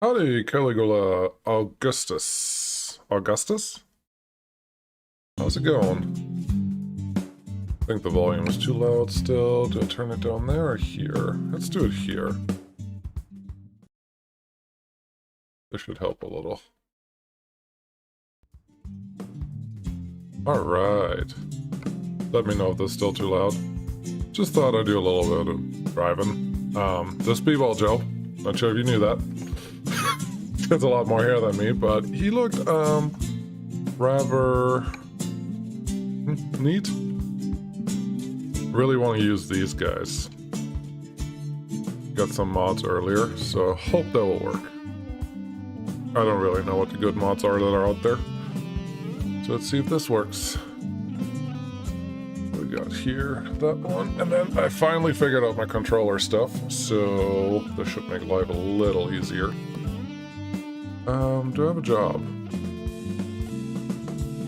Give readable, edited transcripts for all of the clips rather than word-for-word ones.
Howdy, Caligula Augustus. Augustus? How's it going? I think the volume is too loud still. Do I turn it down there or here? Let's do it here. This should help a little. Alright. Let me know if this is still too loud. Just thought I'd do a little bit of driving. This B-Ball Joe. Not sure if you knew that. He has a lot more hair than me, but he looked, rather neat. Really want to use these guys. Got some mods earlier, so hope that will work. I don't really know what the good mods are that are out there. So let's see if this works. We got here, that one, and then I finally figured out my controller stuff, so this should make life a little easier. Do I have a job?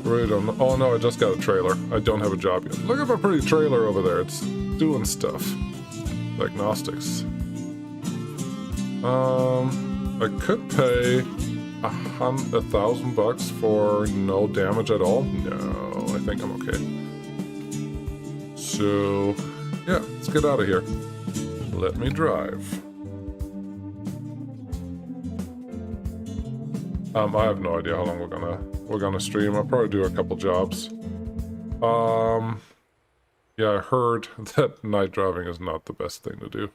Really don't know. Oh no, I just got a trailer. I don't have a job yet. Look at my pretty trailer over there. It's doing stuff. Diagnostics. I could pay $1,000 for no damage at all. No, I think I'm okay. So, yeah, let's get out of here. Let me drive. I have no idea how long we're gonna stream. I'll probably do a couple jobs. Yeah, I heard that night driving is not the best thing to do.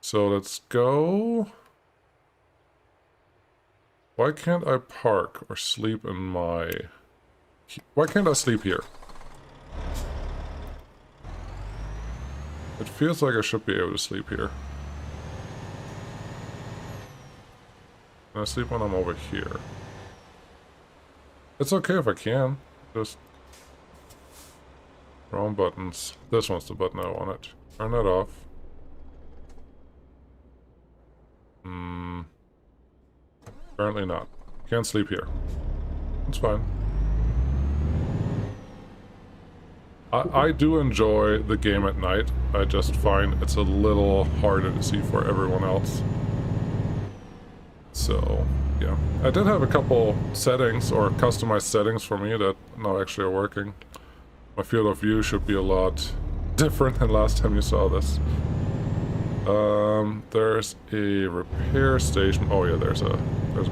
So let's go. Why can't I park or sleep in my... Why can't I sleep here? It feels like I should be able to sleep here. Can I sleep when I'm over here? It's okay if I can. Just... Wrong buttons. This one's the button I wanted. Turn that off. Apparently not. Can't sleep here. It's fine. I do enjoy the game at night. I just find it's a little harder to see for everyone else. So, yeah. I did have a couple settings, or customized settings for me that now actually are working. My field of view should be a lot different than last time you saw this. There's a repair station. Oh yeah, there's a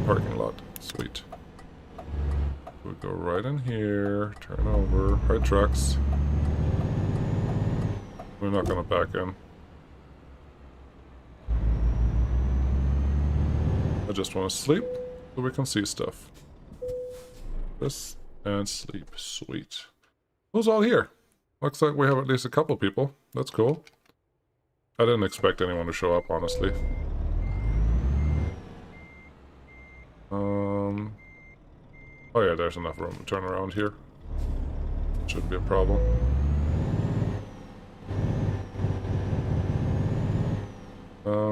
parking lot. Sweet. We go right in here, turn over, right trucks. We're not gonna back in. I just want to sleep so we can see stuff. This and sleep. Sweet. Who's all here? Looks like we have at least a couple people. That's cool. I didn't expect anyone to show up, honestly. Oh yeah, there's enough room to turn around here. Shouldn't be a problem.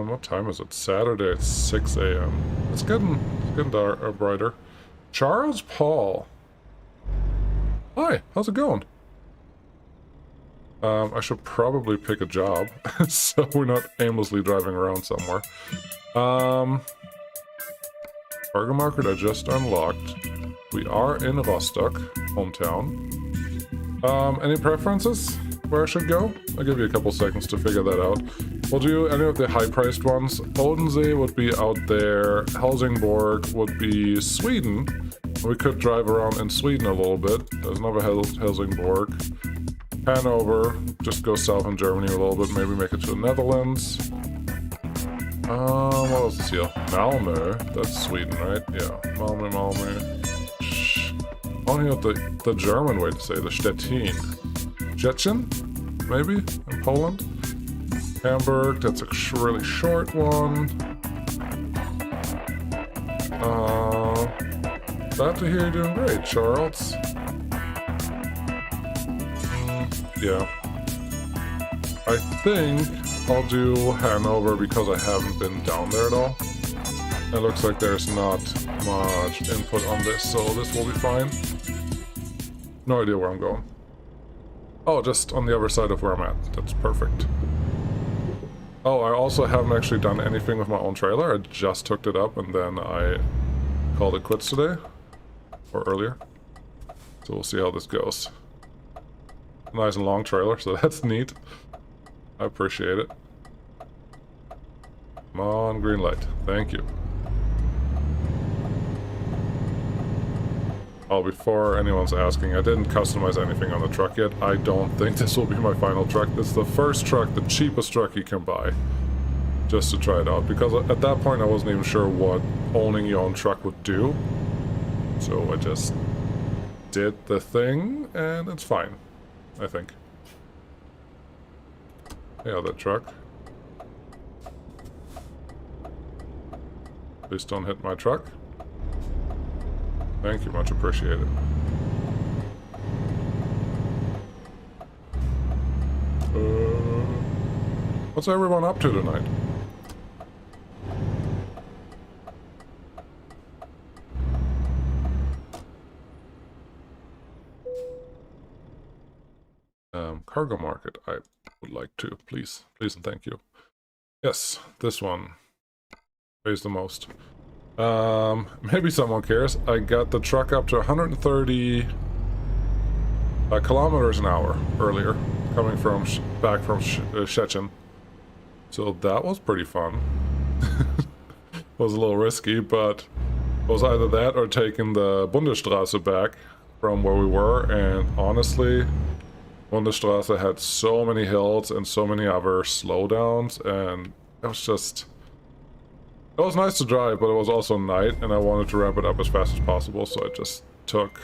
What time is it? Saturday at 6 a.m. It's getting dark, brighter. Charles Paul. Hi, how's it going? I should probably pick a job, so we're not aimlessly driving around somewhere. Cargo market I just unlocked. We are in Rostock, hometown. Any preferences where I should go? I'll give you a couple seconds to figure that out. We'll do any of the high-priced ones. Odense would be out there. Helsingborg would be Sweden. We could drive around in Sweden a little bit. There's another Helsingborg. Hanover, just go south in Germany a little bit, maybe make it to the Netherlands. What else is here? Malmö, that's Sweden, right? Yeah, Malmö. I don't know the German way to say the Stettin. Szczecin, maybe, in Poland. Hamburg, that's a really short one. Glad to hear you're doing great, Charles. Yeah. I think I'll do Hanover because I haven't been down there at all. It looks like there's not much input on this, so this will be fine. No idea where I'm going. Oh, just on the other side of where I'm at. That's perfect. Oh, I also haven't actually done anything with my own trailer. I just hooked it up and then I called it quits today. Or earlier. So we'll see how this goes. Nice and long trailer, so that's neat. I appreciate it. Come on, green light. Thank you. Oh, before anyone's asking, I didn't customize anything on the truck yet. I don't think this will be my final truck. This is the first truck, the cheapest truck you can buy. Just to try it out. Because at that point I wasn't even sure what owning your own truck would do. So I just did the thing, and it's fine. I think. Yeah, that truck. Please don't hit my truck. Thank you, much appreciated. What's everyone up to tonight? Cargo market, I would like to, please. Please and thank you. Yes, this one pays the most. Maybe someone cares. I got the truck up to 130 kilometers an hour earlier, coming from back from Szczecin. So that was pretty fun. It was a little risky, but it was either that or taking the Bundesstraße back from where we were, and honestly, Bundesstraße had so many hills and so many other slowdowns, and it was just... It was nice to drive, but it was also night, and I wanted to wrap it up as fast as possible, so I just took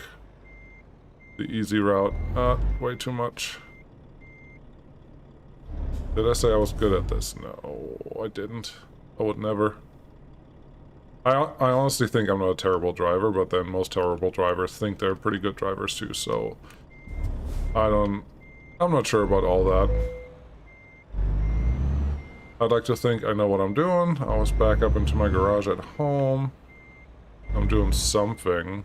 the easy route. Way too much. Did I say I was good at this? No, I didn't. I would never. I honestly think I'm not a terrible driver, but then most terrible drivers think they're pretty good drivers too, so... I'm not sure about all that. I'd like to think I know what I'm doing. I was back up into my garage at home. I'm doing something.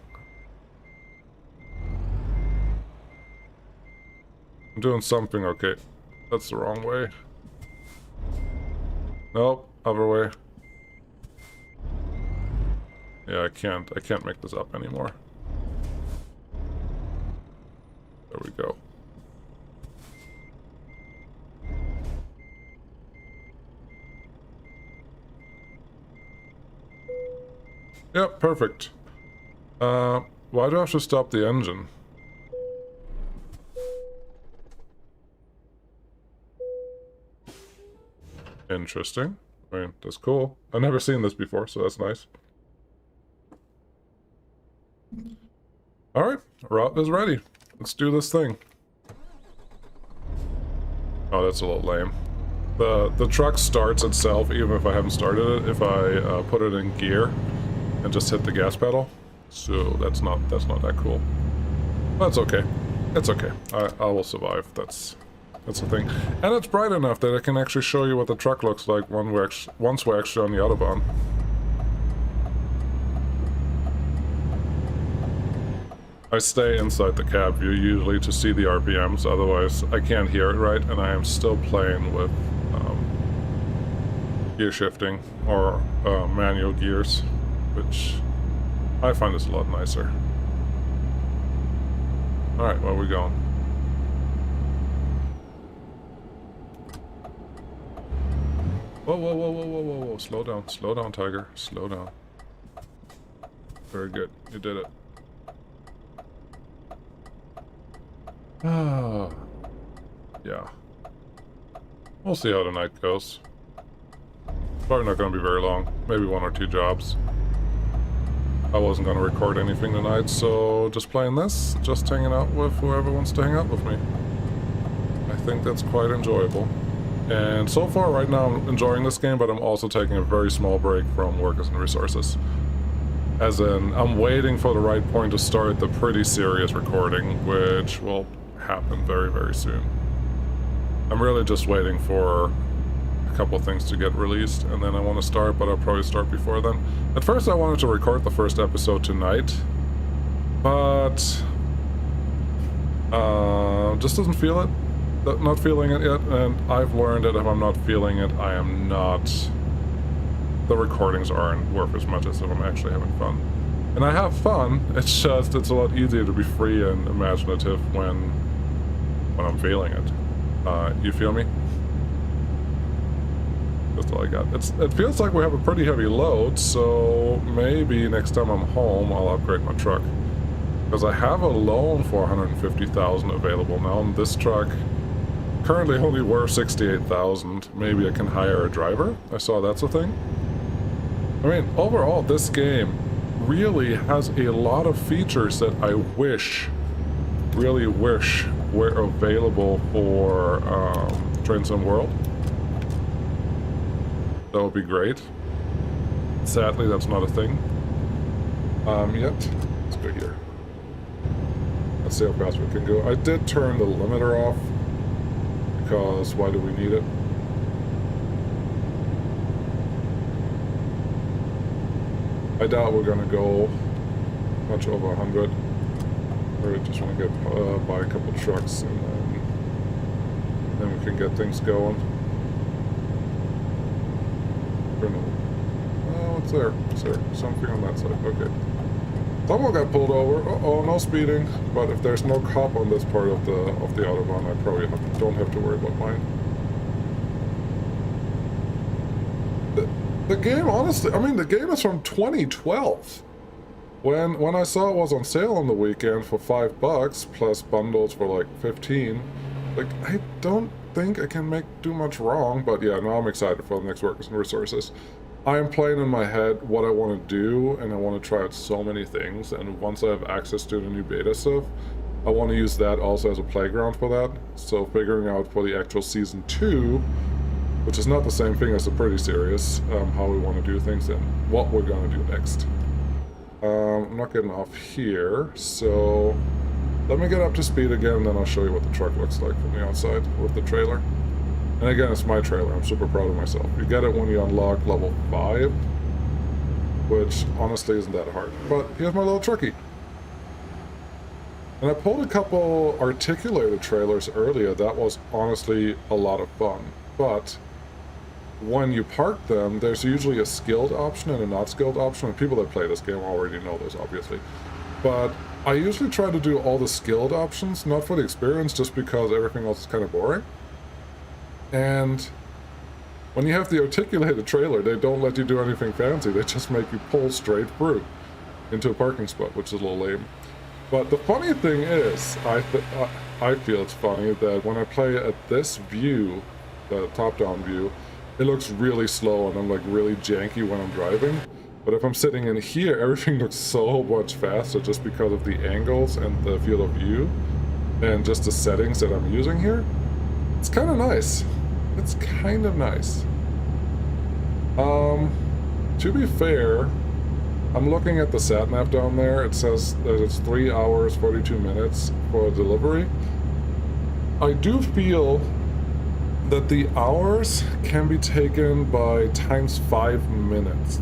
I'm doing something, okay. That's the wrong way. Nope, other way. Yeah, I can't make this up anymore. There we go. Yep, perfect. Why do I have to stop the engine? Interesting. I mean, that's cool. I've never seen this before, so that's nice. Alright, route is ready. Let's do this thing. Oh, that's a little lame. The truck starts itself even if I haven't started it, if I put it in gear and just hit the gas pedal. So that's not that cool. That's okay. It's okay. I will survive. That's the thing. And it's bright enough that I can actually show you what the truck looks like once we're actually on the Autobahn. I stay inside the cab view usually to see the RPMs, otherwise I can't hear it right, and I am still playing with gear shifting or manual gears, which I find is a lot nicer. Alright, where are we going? Whoa, whoa, whoa, whoa, whoa, whoa, whoa, slow down, Tiger, slow down. Very good, you did it. Ah, yeah. We'll see how the night goes. Probably not going to be very long. Maybe 1 or 2 jobs. I wasn't going to record anything tonight, so just playing this, just hanging out with whoever wants to hang out with me. I think that's quite enjoyable. And so far, right now, I'm enjoying this game, but I'm also taking a very small break from Workers and Resources. As in, I'm waiting for the right point to start the pretty serious recording, which will happen very, very soon. I'm really just waiting for a couple things to get released, and then I want to start, but I'll probably start before then. At first I wanted to record the first episode tonight, but just doesn't feel it. not feeling it yet, and I've learned that if I'm not feeling it, I am not... The recordings aren't worth as much as if I'm actually having fun. And I have fun, it's just, it's a lot easier to be free and imaginative when I'm feeling it. You feel me? That's all I got. It feels like we have a pretty heavy load, so maybe next time I'm home, I'll upgrade my truck. Because I have a loan for 150,000 available now, and this truck currently only worth 68,000. Maybe I can hire a driver? I saw that's a thing. I mean, overall, this game really has a lot of features that I really wish were available for Train Sim World. That would be great. Sadly, that's not a thing. Yet. Let's go here. Let's see how fast we can go. I did turn the limiter off, because why do we need it? I doubt we're gonna go much over 100. We just want to get buy a couple trucks, and then we can get things going. What's there? Is there something on that side? Okay. Someone got pulled over. Uh-oh, no speeding. But if there's no cop on this part of the Autobahn, I probably don't have to worry about mine. The game, honestly, I mean, the game is from 2012. When I saw it was on sale on the weekend for $5 plus bundles for like 15, like, I don't think I can do much wrong. But yeah, now I'm excited for the next Workers and Resources. I am playing in my head what I want to do, and I want to try out so many things, and once I have access to the new beta stuff, I want to use that also as a playground for that. So figuring out for the actual Season 2, which is not the same thing as the Pretty Series, how we want to do things and what we're going to do next. I'm not getting off here, so let me get up to speed again, and then I'll show you what the truck looks like from the outside with the trailer. And again, it's my trailer. I'm super proud of myself. You get it when you unlock level 5, which honestly isn't that hard. But here's my little truckie. And I pulled a couple articulated trailers earlier. That was honestly a lot of fun. But when you park them, there's usually a skilled option and a not skilled option. And people that play this game already know this, obviously. But I usually try to do all the skilled options, not for the experience, just because everything else is kind of boring. And when you have the articulated trailer, they don't let you do anything fancy. They just make you pull straight through into a parking spot, which is a little lame. But the funny thing is, I feel it's funny that when I play at this view, the top-down view, it looks really slow and I'm like really janky when I'm driving. But if I'm sitting in here, everything looks so much faster just because of the angles and the field of view and just the settings that I'm using here. It's kind of nice. It's kind of nice. To be fair, I'm looking at the sat-nav down there. It says that it's 3 hours, 42 minutes for delivery. I do feel that the hours can be taken by times 5 minutes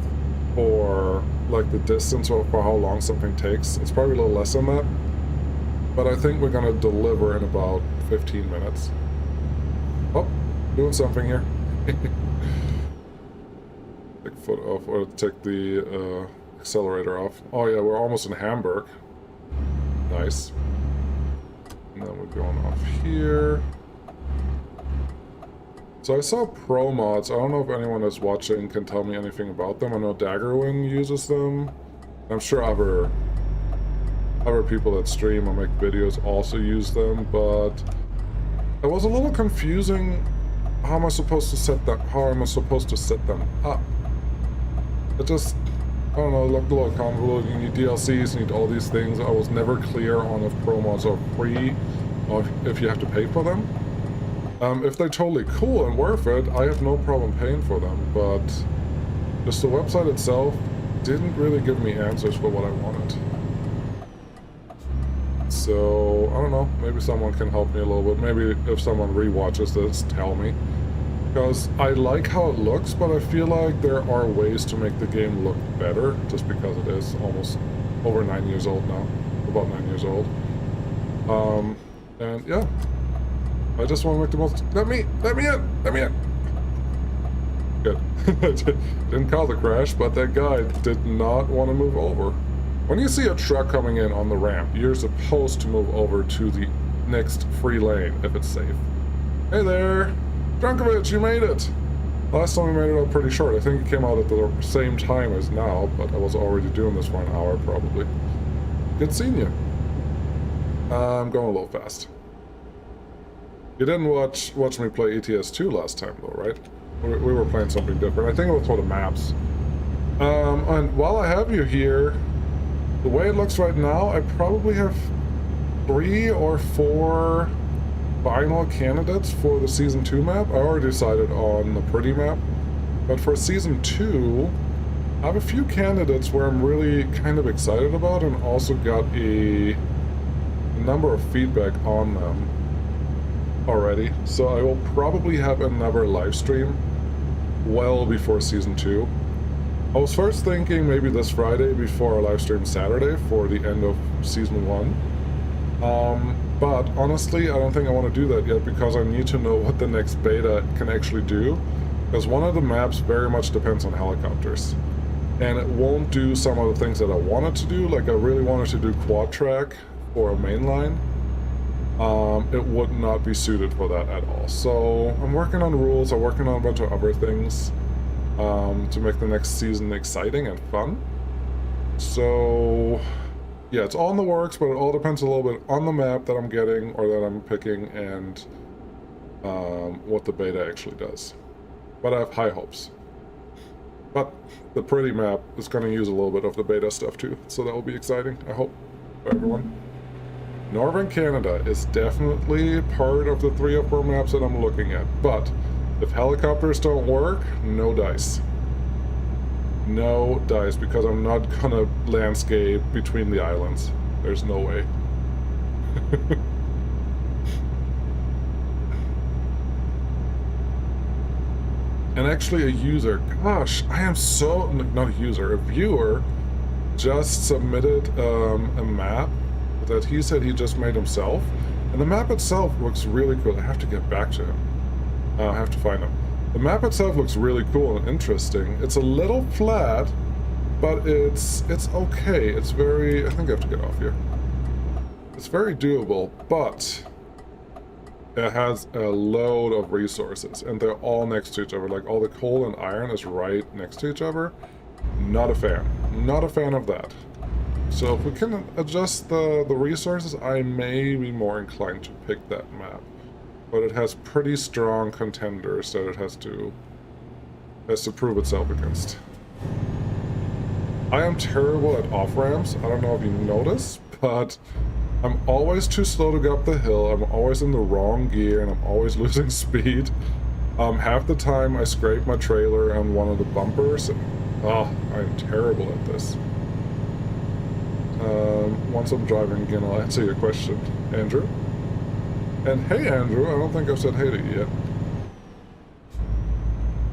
for like the distance or for how long something takes. It's probably a little less than that. But I think we're gonna deliver in about 15 minutes. Oh, doing something here. Take foot off, or take the accelerator off. Oh yeah, we're almost in Hamburg. Nice. And then we're going off here. So I saw pro mods. I don't know if anyone that's watching can tell me anything about them. I know Daggerwing uses them. I'm sure other people that stream or make videos also use them, but it was a little confusing. How am I supposed to set that? How am I supposed to set them up? It just, I don't know, it looked a little convoluted. You need DLCs, you need all these things. I was never clear on if pro mods are free or if you have to pay for them. If they're totally cool and worth it, I have no problem paying for them, but just the website itself didn't really give me answers for what I wanted. So, I don't know, maybe someone can help me a little bit. Maybe if someone rewatches this, tell me. Because I like how it looks, but I feel like there are ways to make the game look better, just because it is almost over 9 years old now. About 9 years old. And yeah. I just want to make the most... Let me in! Good. Didn't cause a crash, but that guy did not want to move over. When you see a truck coming in on the ramp, you're supposed to move over to the next free lane if it's safe. Hey there! Drunkovich, you made it! Last time we made it out pretty short. I think it came out at the same time as now, but I was already doing this for an hour probably. Good seeing you. I'm going a little fast. You didn't watch me play ETS 2 last time though, right? We were playing something different. I think it was for the maps. And while I have you here, the way it looks right now, I probably have 3 or 4 final candidates for the Season 2 map. I already decided on the pretty map. But for Season 2, I have a few candidates where I'm really kind of excited about and also got a number of feedback on them already. So I will probably have another live stream well before Season 2. I was first thinking maybe this Friday before our live stream Saturday for the end of Season 1. But honestly, I don't think I want to do that yet because I need to know what the next beta can actually do. Because one of the maps very much depends on helicopters. And it won't do some of the things that I wanted to do. Like I really wanted to do quad track for a mainline. It would not be suited for that at all. So I'm working on rules, I'm working on a bunch of other things to make the next season exciting and fun. So yeah, it's all in the works, but it all depends a little bit on the map that I'm getting or that I'm picking and what the beta actually does. But I have high hopes. But the pretty map is going to use a little bit of the beta stuff too, so that will be exciting, I hope, for everyone. Northern Canada is definitely part of the 3 or 4 maps that I'm looking at, but if helicopters don't work, no dice. No dice, because I'm not gonna landscape between the islands. There's no way. And actually a user, gosh, I am so, not a user, a viewer just submitted a map that he said he just made himself, and the map itself looks really cool. I have to get back to him. I have to find him. The map itself looks really cool and interesting. It's a little flat, but it's okay. It's very, I think I have to get off here. It's very doable, but it has a load of resources, and they're all next to each other. Like all the coal and iron is right next to each other. Not a fan. Not a fan of that. So if we can adjust the resources, I may be more inclined to pick that map. But it has pretty strong contenders that it has to prove itself against. I am terrible at off-ramps. I don't know if you notice, but I'm always too slow to get up the hill. I'm always in the wrong gear, and I'm always losing speed. Half the time I scrape my trailer on one of the bumpers. And, I'm terrible at this. Once I'm driving again, I'll answer your question, Andrew. And hey, Andrew, I don't think I've said hey to you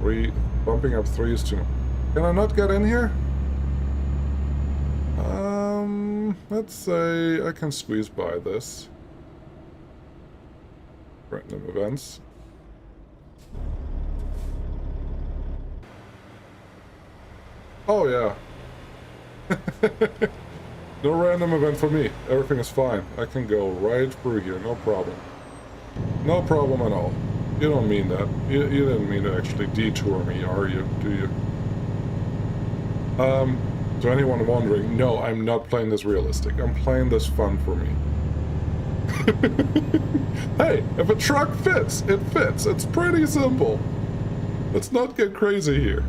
yet. Bumping up 3 is too much. Can I not get in here? Let's say I can squeeze by this. Random events. Oh yeah. No random event for me. Everything is fine. I can go right through here, no problem. No problem at all. You don't mean that. You didn't mean to actually detour me, are you? Do you? To anyone wondering, no, I'm not playing this realistic. I'm playing this fun for me. Hey, if a truck fits, it fits. It's pretty simple. Let's not get crazy here.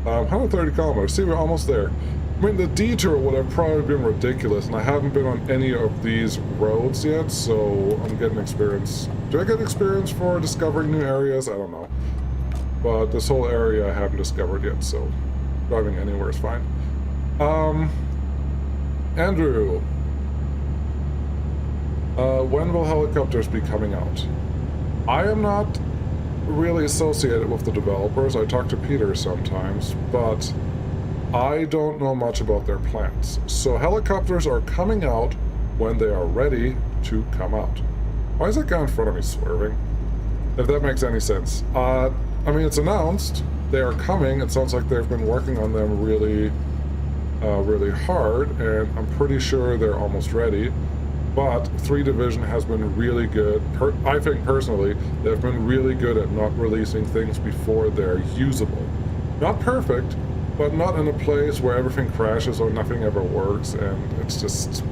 130 kilometers. See, we're almost there. I mean, the detour would have probably been ridiculous, and I haven't been on any of these roads yet, so I'm getting experience. Do I get experience for discovering new areas? I don't know. But this whole area I haven't discovered yet, so driving anywhere is fine. Andrew. When will helicopters be coming out? I am not really associated with the developers. I talk to Peter sometimes, but I don't know much about their plans. So helicopters are coming out when they are ready to come out. Why is that guy in front of me swerving? If that makes any sense. I mean, it's announced. They are coming. It sounds like they've been working on them really, really hard, and I'm pretty sure they're almost ready. But 3 Division has been really good. I think personally, they've been really good at not releasing things before they're usable. Not perfect, but not in a place where everything crashes or nothing ever works, and it's just...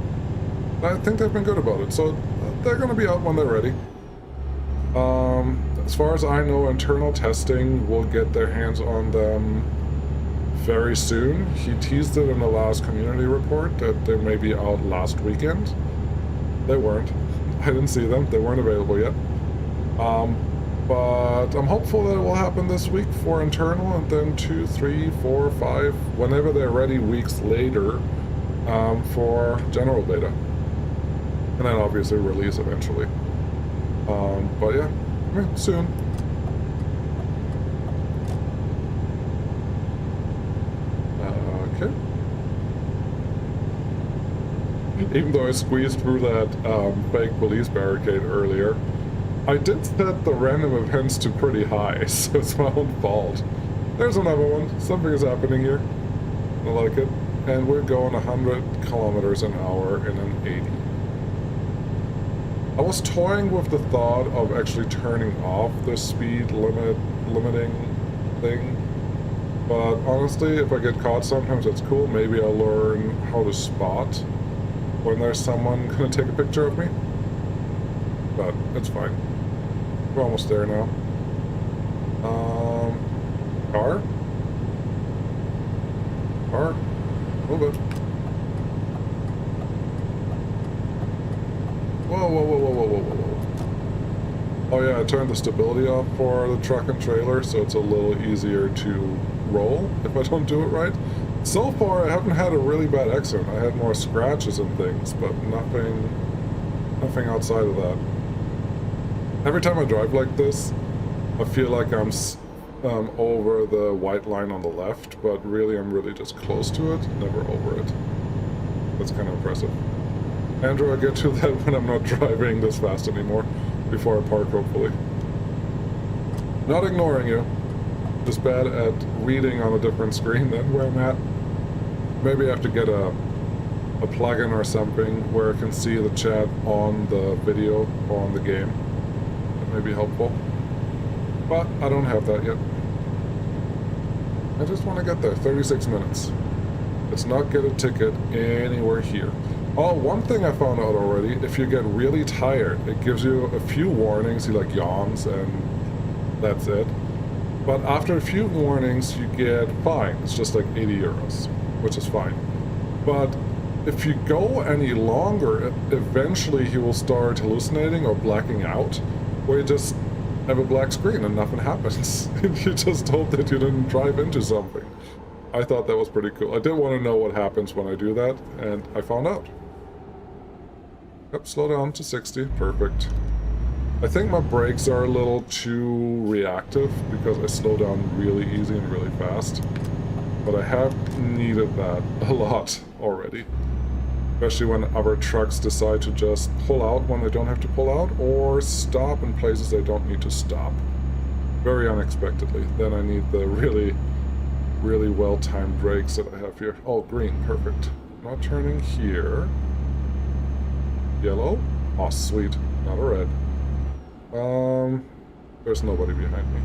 I think they've been good about it, so they're going to be out when they're ready. As far as I know, internal testing will get their hands on them very soon. He teased it in the last community report that they may be out last weekend. They weren't. I didn't see them. They weren't available yet. But I'm hopeful that it will happen this week for internal, and then 2, 3, 4, 5, whenever they're ready, weeks later, for general beta. And then obviously release eventually. But yeah, I mean, soon. Okay. Even though I squeezed through that fake police barricade earlier, I did set the random events to pretty high, so it's my own fault. There's another one. Something is happening here. I like it. And we're going 100 kilometers an hour in an 80. I was toying with the thought of actually turning off the speed limiting thing, but honestly, if I get caught sometimes, that's cool. Maybe I'll learn how to spot when there's someone gonna take a picture of me, but it's fine. We're almost there now. Car? Move it. Whoa. Oh yeah, I turned the stability off for the truck and trailer, so it's a little easier to roll if I don't do it right. So far, I haven't had a really bad accident. I had more scratches and things, but nothing outside of that. Every time I drive like this, I feel like I'm over the white line on the left, but really I'm really just close to it, never over it. That's kind of impressive. Andrew, I'll get to that when I'm not driving this fast anymore, before I park, hopefully. Not ignoring you, just bad at reading on a different screen than where I'm at. Maybe I have to get a plugin or something where I can see the chat on the video or on the game. That may be helpful. But I don't have that yet. I just want to get there. 36 minutes. Let's not get a ticket anywhere here. Oh, one thing I found out already, if you get really tired, it gives you a few warnings. He like yawns and that's it. But after a few warnings, you get fine. It's just like 80 euros, which is fine. But if you go any longer, eventually he will start hallucinating or blacking out, where you just have a black screen and nothing happens. You just hope that you didn't drive into something. I thought that was pretty cool. I did want to know what happens when I do that, and I found out. Yep, slow down to 60. Perfect. I think my brakes are a little too reactive because I slow down really easy and really fast. But I have needed that a lot already. Especially when other trucks decide to just pull out when they don't have to pull out, or stop in places they don't need to stop. Very unexpectedly. Then I need the really well-timed brakes that I have here. Oh, green, perfect. Not turning here. Yellow? Oh, sweet. Not a red. There's nobody behind me.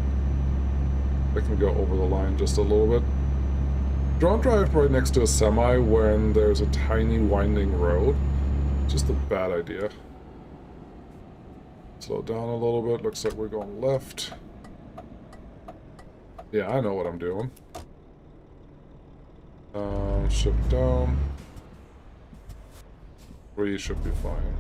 I can go over the line just a little bit. Don't drive right next to a semi when there's a tiny winding road. Just a bad idea. Slow down a little bit. Looks like we're going left. Yeah, I know what I'm doing. Shift down. 3 should be fine.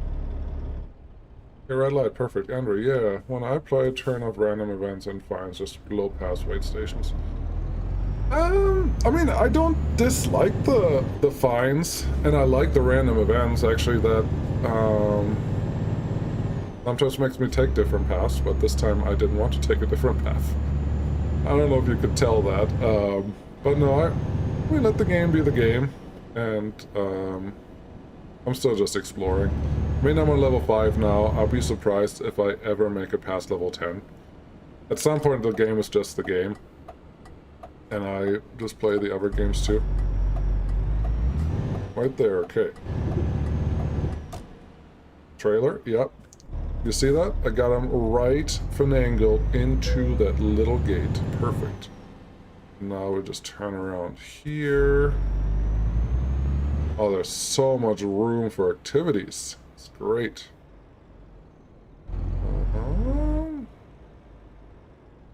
Okay, red light, perfect. Andrew, yeah. When I play, turn off random events and fines, just low pass wait stations. I mean, I don't dislike the fines, and I like the random events, actually, that sometimes makes me take different paths, but this time I didn't want to take a different path. I don't know if you could tell that, but no, we let the game be the game, and I'm still just exploring. I mean, I'm on level 5 now. I'll be surprised if I ever make it past level 10. At some point, the game is just the game. And I just play the other games too. Right there, okay. Trailer, yep. You see that? I got him right finagled into that little gate. Perfect. Now we just turn around here. Oh, there's so much room for activities. It's great.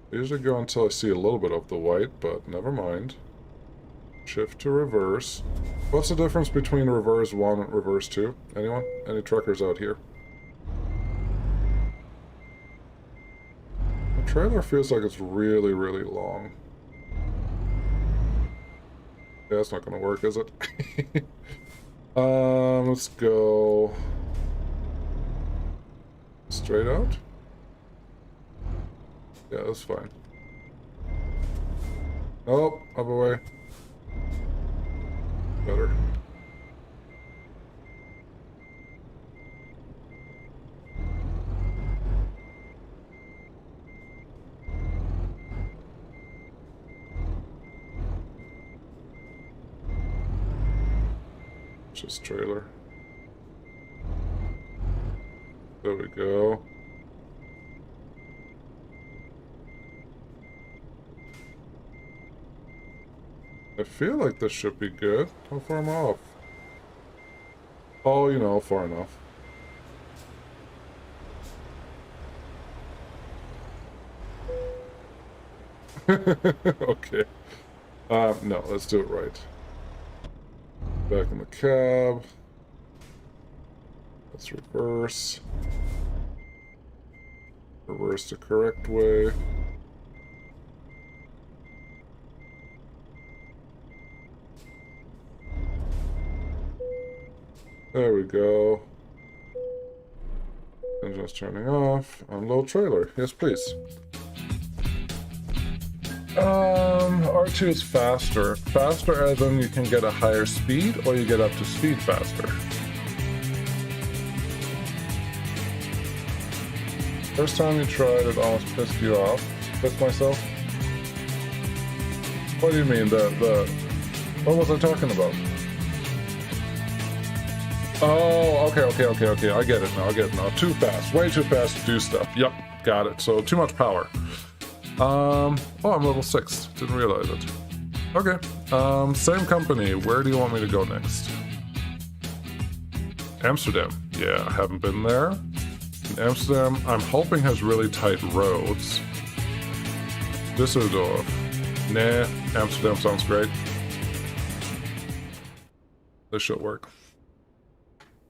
Usually go until I see a little bit of the white, but never mind. Shift to reverse. What's the difference between reverse 1 and reverse 2? Anyone? Any truckers out here? The trailer feels like it's really, really long. Yeah, that's not gonna work, is it? Let's go straight out. Yeah, that's fine. Oh, other way. Better. Just trailer. There we go. I feel like this should be good. How far am I off? Oh, you know, far enough. Okay. No, let's do it right. Back in the cab. Let's reverse. Reverse the correct way. There we go. Engine's turning off. Unload trailer. Yes, please. R2 is faster. Faster as in you can get a higher speed or you get up to speed faster. First time you tried it almost pissed you off. Pissed myself? What do you mean? What was I talking about? Oh, okay. I get it now. Too fast. Way too fast to do stuff. Yep, got it. So, too much power. Oh, I'm level 6. Didn't realize it. Okay. Same company. Where do you want me to go next? Amsterdam. Yeah, I haven't been there. And Amsterdam, I'm hoping, has really tight roads. Düsseldorf. Nah, Amsterdam sounds great. This should work.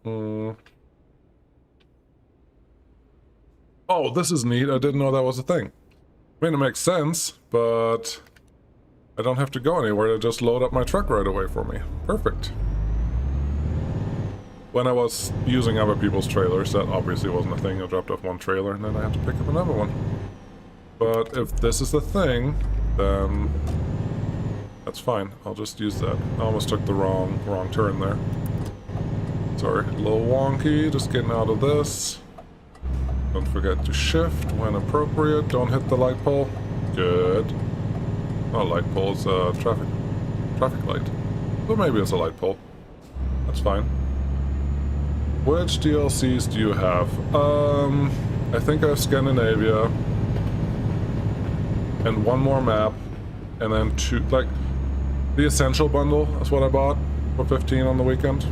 Oh, this is neat. I didn't know that was a thing. I mean, it makes sense, but I don't have to go anywhere to just load up my truck right away for me. Perfect. When I was using other people's trailers, that obviously wasn't a thing. I dropped off one trailer and then I had to pick up another one. But if this is the thing, then that's fine. I'll just use that. I almost took the wrong turn there. Sorry, a little wonky, just getting out of this. Don't forget to shift when appropriate. Don't hit the light pole. Good. Oh, light pole is a traffic light. But maybe it's a light pole. That's fine. Which DLCs do you have? I think I have Scandinavia. And one more map. And then two, like, the Essential Bundle is what I bought for 15 on the weekend.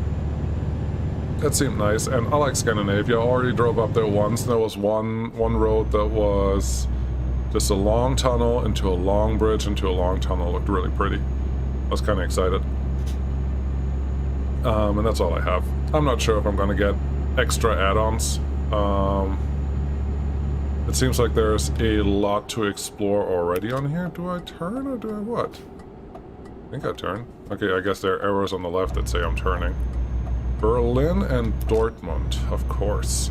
That seemed nice, and I like Scandinavia. I already drove up there once. There was one road that was just a long tunnel into a long bridge into a long tunnel. It looked really pretty. I was kind of excited. And that's all I have. I'm not sure if I'm going to get extra add-ons. It seems like there's a lot to explore already on here. Do I turn or do I what? I think I turn. Okay, I guess there are arrows on the left that say I'm turning. Berlin and Dortmund, of course.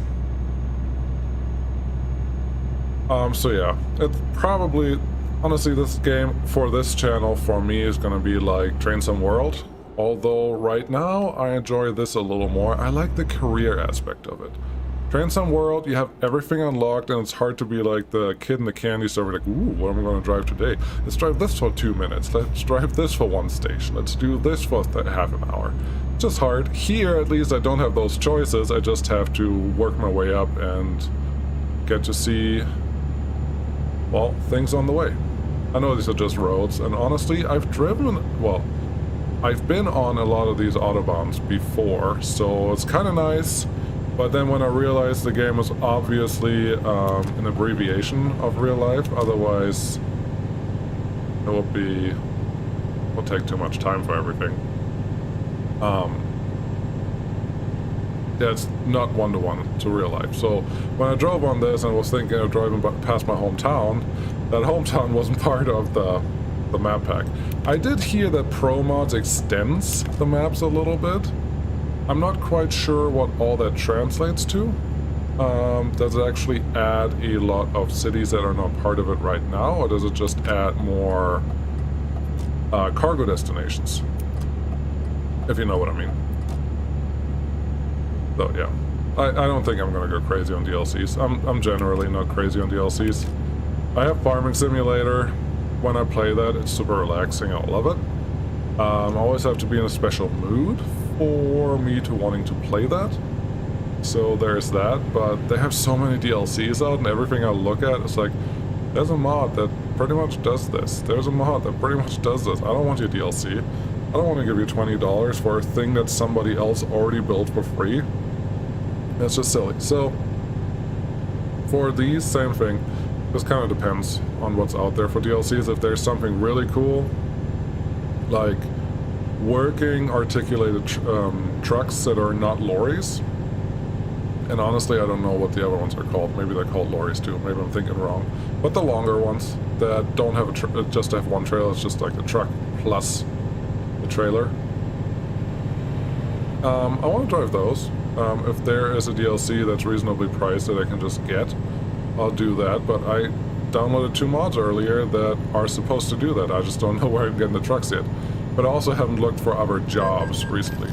So yeah, it's probably, honestly, this game for this channel for me is gonna be like Train Some World. Although right now I enjoy this a little more. I like the career aspect of it. Train Some World, you have everything unlocked, and it's hard to be like the kid in the candy store, like, ooh, what am I going to drive today? Let's drive this for 2 minutes. Let's drive this for 1 station. Let's do this for half an hour. It's just hard. Here, at least, I don't have those choices. I just have to work my way up and get to see, well, things on the way. I know these are just roads, and honestly, I've been on a lot of these autobahns before, so it's kind of nice. But then when I realized the game was obviously an abbreviation of real life, otherwise it will take too much time for everything. Yeah, it's not one-to-one to real life. So when I drove on this and was thinking of driving past my hometown, that hometown wasn't part of the map pack. I did hear that Pro Mods extends the maps a little bit. I'm not quite sure what all that translates to. Does it actually add a lot of cities that are not part of it right now, or does it just add more cargo destinations? If you know what I mean. So yeah, I don't think I'm gonna go crazy on DLCs. I'm generally not crazy on DLCs. I have Farming Simulator. When I play that, it's super relaxing. I love it. I always have to be in a special mood for me to wanting to play that. So there's that, but they have so many DLCs out, and everything I look at is like, there's a mod that pretty much does this. There's a mod that pretty much does this. I don't want your DLC. I don't want to give you $20 for a thing that somebody else already built for free. That's just silly. So for these, same thing. This kind of depends on what's out there for DLCs. If there's something really cool, like working articulated trucks that are not lorries, and honestly I don't know what the other ones are called. Maybe they're called lorries too, maybe I'm thinking wrong, but the longer ones that don't have just have one trailer, it's just like the truck plus the trailer. I want to drive those. If there is a DLC that's reasonably priced that I can just get, I'll do that, but I downloaded 2 mods earlier that are supposed to do that. I just don't know where I'm getting the trucks yet. But I also haven't looked for other jobs recently.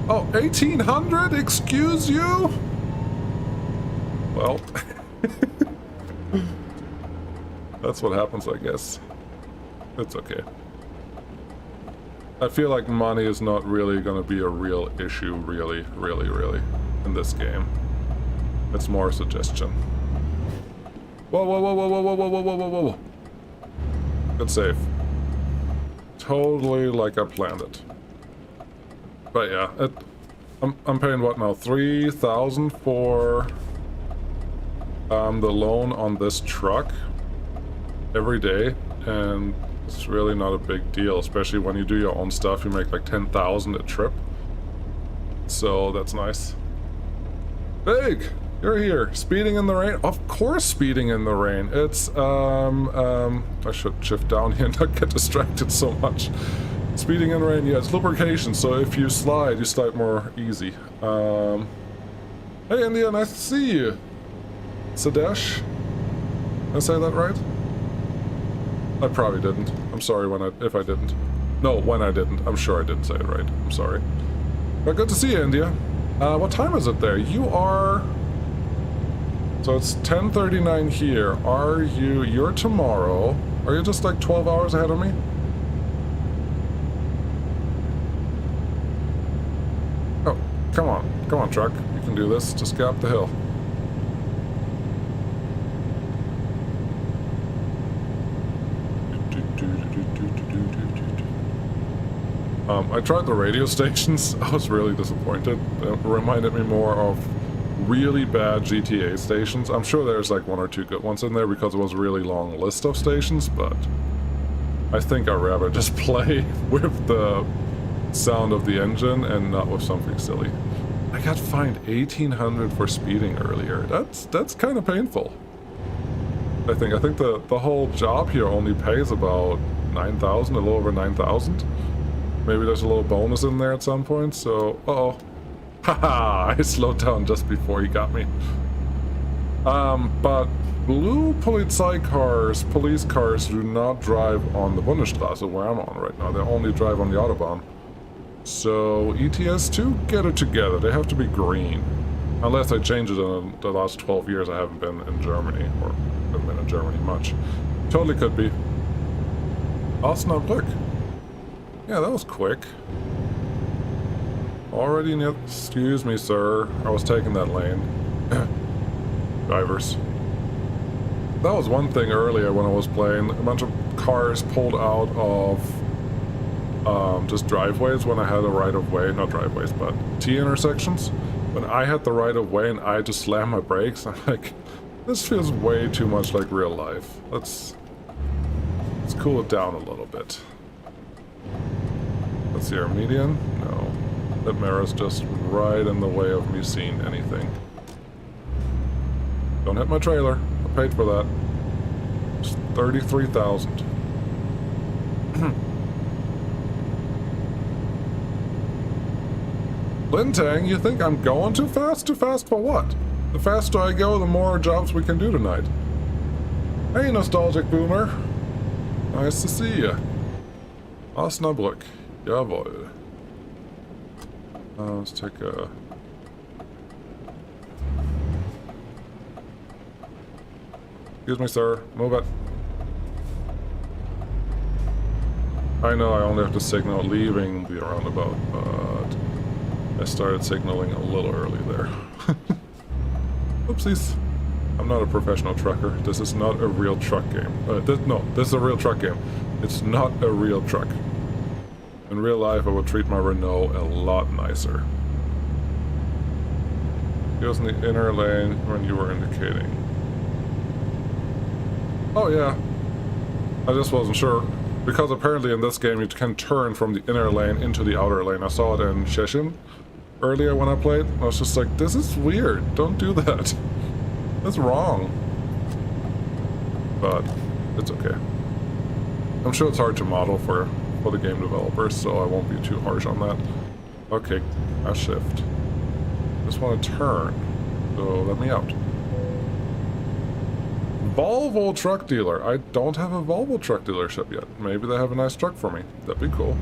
Oh, 1800? Excuse you? Well, that's what happens, I guess. It's okay. I feel like money is not really going to be a real issue, really, in this game. It's more a suggestion. Whoa, whoa, whoa, whoa, whoa, whoa, whoa, whoa, whoa, whoa. Good save. Totally like I planned it. But yeah, I'm paying what now? 3,000 for the loan on this truck every day, and it's really not a big deal, especially when you do your own stuff. You make like 10,000 a trip, so that's nice. Big, you're here. Speeding in the rain? Of course, speeding in the rain. It's I should shift down here and not get distracted so much. Speeding in the rain, yeah, it's lubrication, so if you slide more easy. Hey India, nice to see you. Sadesh? Did I say that right? I probably didn't. I'm sorry if I didn't. No, when I didn't. I'm sure I didn't say it right. I'm sorry. But good to see you, India. What time is it there? You are... So it's 10:39 here. You're tomorrow. Are you just like 12 hours ahead of me? Oh, come on, truck. You can do this. Just get up the hill. I tried the radio stations. I was really disappointed. It reminded me more of really bad GTA stations. I'm sure there's like 1 or 2 good ones in there because it was a really long list of stations, but I think I'd rather just play with the sound of the engine and not with something silly. I got fined 1,800 for speeding earlier. That's kind of painful. I think the whole job here only pays about 9,000, a little over 9,000. Maybe there's a little bonus in there at some point, so... Uh-oh. Haha, I slowed down just before he got me. But blue police cars do not drive on the Bundesstraße where I'm on right now. They only drive on the Autobahn. So, ETS 2, get it together. They have to be green. Unless I change it in the last 12 years I haven't been in Germany, or haven't been in Germany much. Totally could be. Osnabrück. Yeah, that was quick. Already near... Excuse me, sir. I was taking that lane. Drivers. That was one thing earlier when I was playing. A bunch of cars pulled out of just driveways when I had a right-of-way. Not driveways, but T-intersections. When I had the right-of-way and I had to slam my brakes, I'm like, this feels way too much like real life. Let's cool it down a little bit. Let's see our median. No. That mirror's just right in the way of me seeing anything. Don't hit my trailer. I paid for that. It's 33,000. Lintang, you think I'm going too fast? Too fast for what? The faster I go, the more jobs we can do tonight. Hey, nostalgic boomer. Nice to see ya. Osnabrück. Jawohl. Let's take a... Excuse me, sir. Move it. I know I only have to signal leaving the roundabout, but I started signaling a little early there. Oopsies. I'm not a professional trucker. This is not a real truck game. This is a real truck game. It's not a real truck. In real life, I would treat my Renault a lot nicer. He was in the inner lane when you were indicating. Oh yeah. I just wasn't sure. Because apparently in this game you can turn from the inner lane into the outer lane. I saw it in Szczecin earlier when I played. I was just like, this is weird. Don't do that. That's wrong. But it's okay. I'm sure it's hard to model for the game developers, so I won't be too harsh on that. Okay, I'll shift. Just want to turn, so let me out. Volvo truck dealer. I don't have a Volvo truck dealership yet. Maybe they have a nice truck for me. That'd be cool.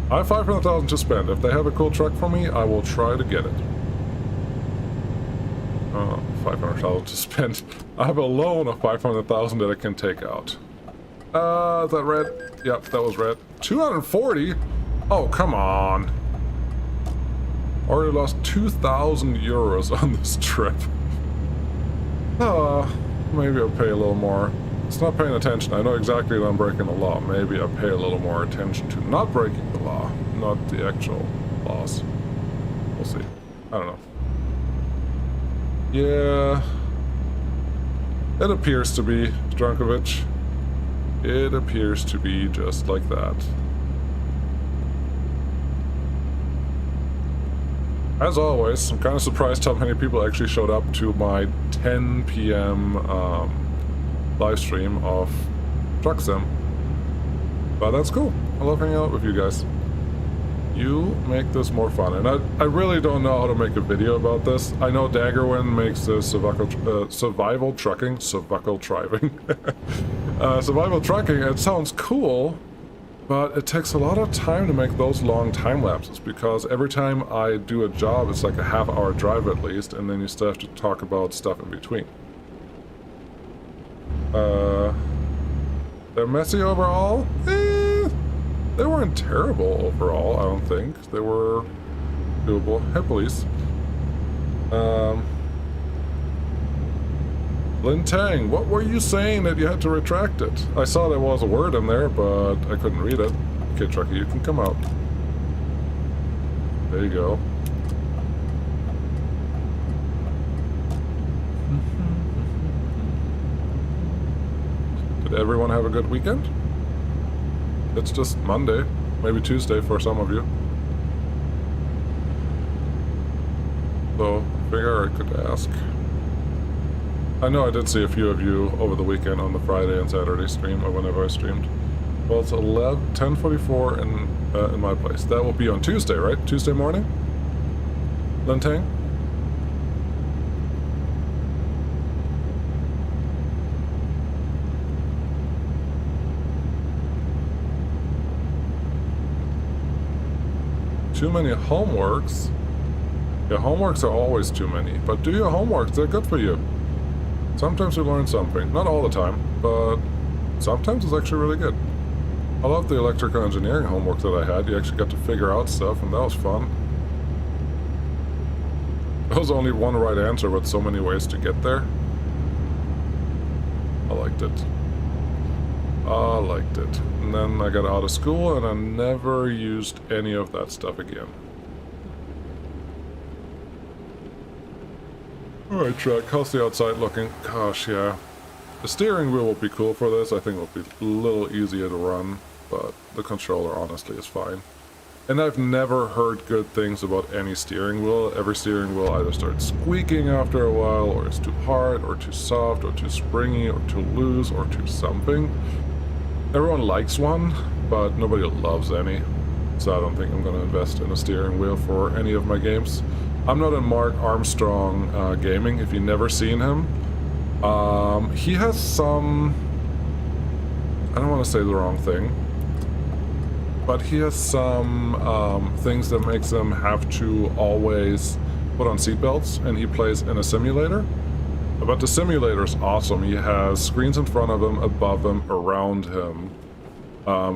I have 500,000 to spend. If they have a cool truck for me, I will try to get it. 500,000 to spend. I have a loan of 500,000 that I can take out. Is that red? Yep, that was red. 240? Oh, come on. Already lost 2,000 euros on this trip. Maybe I'll pay a little more. It's not paying attention. I know exactly that I'm breaking the law. Maybe I'll pay a little more attention to not breaking the law, not the actual laws. We'll see. I don't know. Yeah. It appears to be Drunkovich. It appears to be just like that. As always, I'm kind of surprised how many people actually showed up to my 10 p.m. Live stream of Truck Sim. But that's cool. I love hanging out with you guys. You make this more fun. And I really don't know how to make a video about this. I know Daggerwin makes this survival trucking. Survival trucking, it sounds cool, but it takes a lot of time to make those long time lapses, because every time I do a job, it's like a half-hour drive at least, and then you still have to talk about stuff in between. They're messy overall? They weren't terrible overall, I don't think. They were doable. Hey, police. Lin Tang, what were you saying that you had to retract it? I saw there was a word in there, but I couldn't read it. Okay, Truckee, you can come out. There you go. Did everyone have a good weekend? It's just Monday, maybe Tuesday for some of you. So, I figure I could ask. I know I did see a few of you over the weekend on the Friday and Saturday stream, or whenever I streamed. Well, it's 10:44 in my place. That will be on Tuesday, right? Tuesday morning? Lentang? Too many homeworks? Yeah, homeworks are always too many, but do your homeworks, they're good for you. Sometimes you learn something. Not all the time, but sometimes it's actually really good. I love the electrical engineering homework that I had. You actually got to figure out stuff, and that was fun. There was only one right answer, but so many ways to get there. I liked it. I liked it. And then I got out of school, and I never used any of that stuff again. Alright, Truck, how's the outside looking? Gosh, yeah. The steering wheel will be cool for this. I think it'll be a little easier to run, but the controller honestly is fine. And I've never heard good things about any steering wheel. Every steering wheel either starts squeaking after a while, or it's too hard, or too soft, or too springy, or too loose, or too something. Everyone likes one, but nobody loves any. So I don't think I'm going to invest in a steering wheel for any of my games. I'm not in Mark Armstrong gaming, if you've never seen him. He has some... I don't want to say the wrong thing, but he has some things that makes him have to always put on seatbelts, and he plays in a simulator. But the simulator is awesome. He has screens in front of him, above him, around him.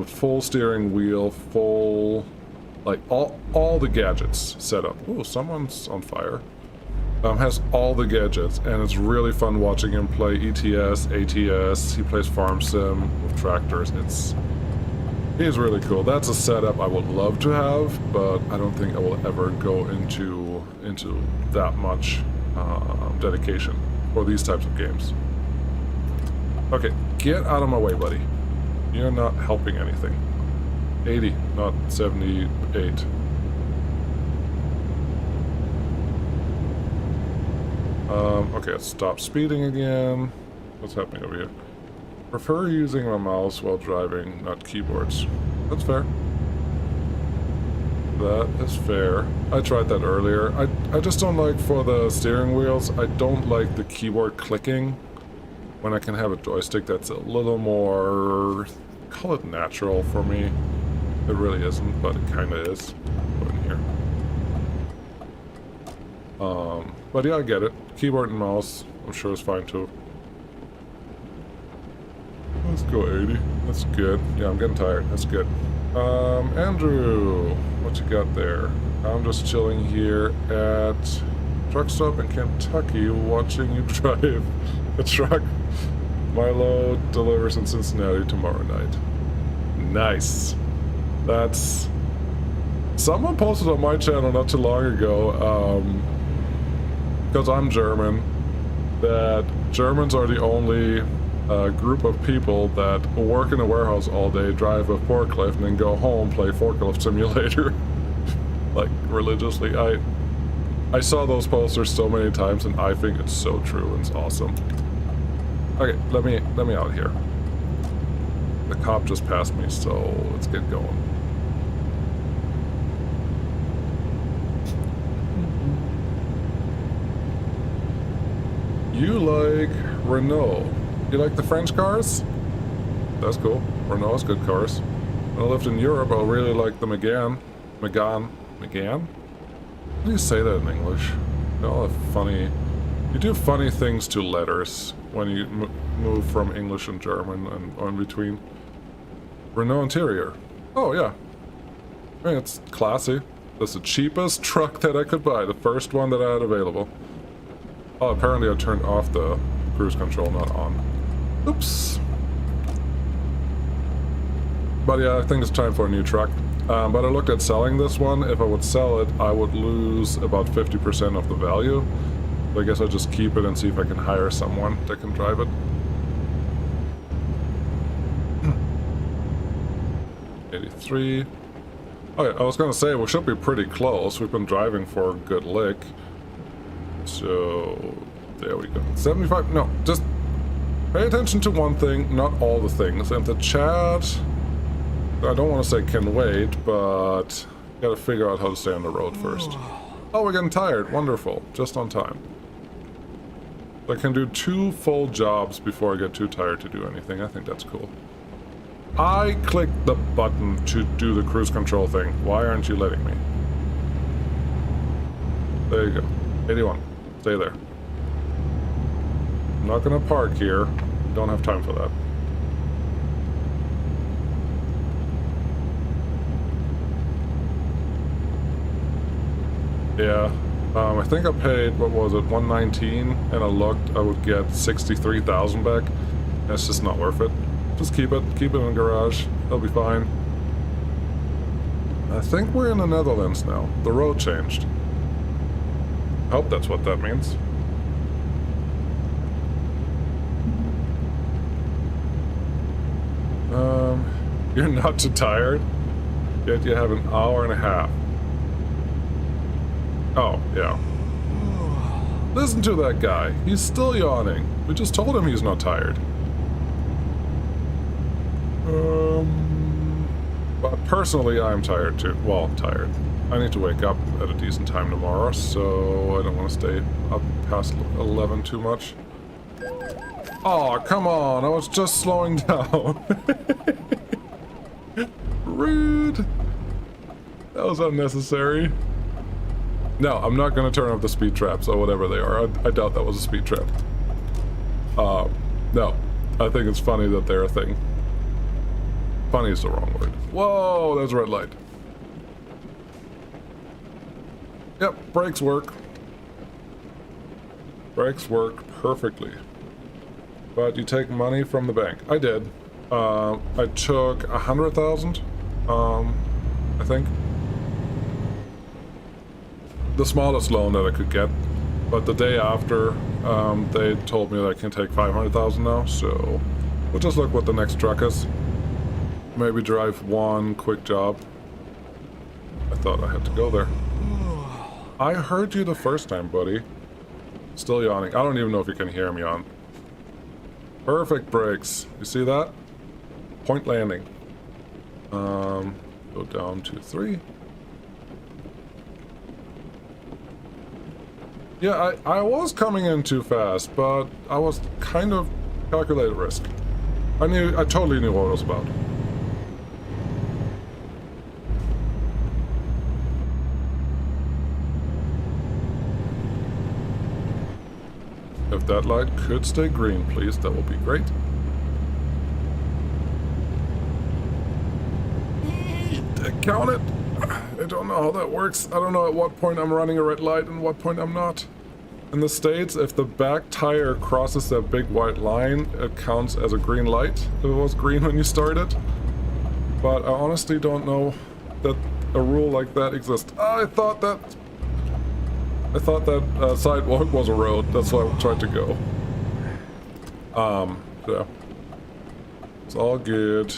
Full steering wheel, full... like, all the gadgets set up. Ooh, someone's on fire. Has all the gadgets, and it's really fun watching him play ETS, ATS. He plays Farm Sim with tractors. He's really cool. That's a setup I would love to have, but I don't think I will ever go into that much dedication for these types of games. Okay, get out of my way, buddy. You're not helping anything. 80, not 78. Okay, let's stop speeding again. What's happening over here? Prefer using my mouse while driving, not keyboards. That's fair. That is fair. I tried that earlier. I just don't like, for the steering wheels, I don't like the keyboard clicking when I can have a joystick that's a little more, call it natural for me. It really isn't, but it kind of is. Go in here. But yeah, I get it. Keyboard and mouse, I'm sure is fine too. Let's go 80. That's good. Yeah, I'm getting tired. That's good. Andrew, what you got there? I'm just chilling here at truck stop in Kentucky, watching you drive a truck. My load delivers in Cincinnati tomorrow night. Nice. That's... someone posted on my channel not too long ago, because I'm German, that Germans are the only group of people that work in a warehouse all day, drive a forklift, and then go home, play Forklift Simulator. Like, religiously. I saw those posters so many times, and I think it's so true, and it's awesome. Okay, let me out of here. The cop just passed me, so let's get going. You like Renault. You like the French cars? That's cool. Renault's good cars. When I lived in Europe, I really liked the Megane. Megane? How do you say that in English? They all have funny... you do funny things to letters when you move from English and German and in between. Renault interior. Oh, yeah. I mean, it's classy. That's the cheapest truck that I could buy. The first one that I had available. Oh, apparently I turned off the cruise control, not on. Oops. But yeah, I think it's time for a new truck. But I looked at selling this one. If I would sell it, I would lose about 50% of the value. So I guess I'll just keep it and see if I can hire someone that can drive it. 83. Okay, I was gonna say, we should be pretty close. We've been driving for a good lick. So, there we go. 75, no, just pay attention to one thing, not all the things. And the chat, I don't want to say can wait, but gotta figure out how to stay on the road first. Oh, we're getting tired. Wonderful. Just on time. I can do 2 full jobs before I get too tired to do anything. I think that's cool. I clicked the button to do the cruise control thing. Why aren't you letting me? There you go. 81. Stay there. I'm not gonna park here. Don't have time for that. Yeah. I think I paid, what was it, 119, and I looked, I would get 63,000 back. That's just not worth it. Just keep it in the garage. It'll be fine. I think we're in the Netherlands now. The road changed. I hope that's what that means. You're not too tired, yet you have an hour and a half. Oh, yeah. Listen to that guy. He's still yawning. We just told him he's not tired. But personally, I'm tired too. Well, tired. I need to wake up at a decent time tomorrow, so I don't want to stay up past 11 too much. Oh, come on. I was just slowing down. Rude. That was unnecessary. No, I'm not going to turn off the speed traps or whatever they are. I doubt that was a speed trap. No. I think it's funny that they're a thing. Funny is the wrong word. Whoa, there's a red light. Yep, brakes work. Brakes work perfectly. But you take money from the bank. I did. I took 100,000, I think. The smallest loan that I could get. But the day after, they told me that I can take 500,000 now, so we'll just look what the next truck is. Maybe drive one quick job. I thought I had to go there. I heard you the first time, buddy. Still yawning. I don't even know if you can hear me yawn. Perfect brakes. You see that? Point landing. Go down to 3. Yeah, I was coming in too fast, but I was kind of calculated risk. I totally knew what it was about. If that light could stay green, please, that would be great. Count it. I don't know how that works. I don't know at what point I'm running a red light and what point I'm not. In the States, if the back tire crosses that big white line, it counts as a green light. If it was green when you started. But I honestly don't know that a rule like that exists. I thought that sidewalk was a road. That's why I tried to go. Yeah. It's all good.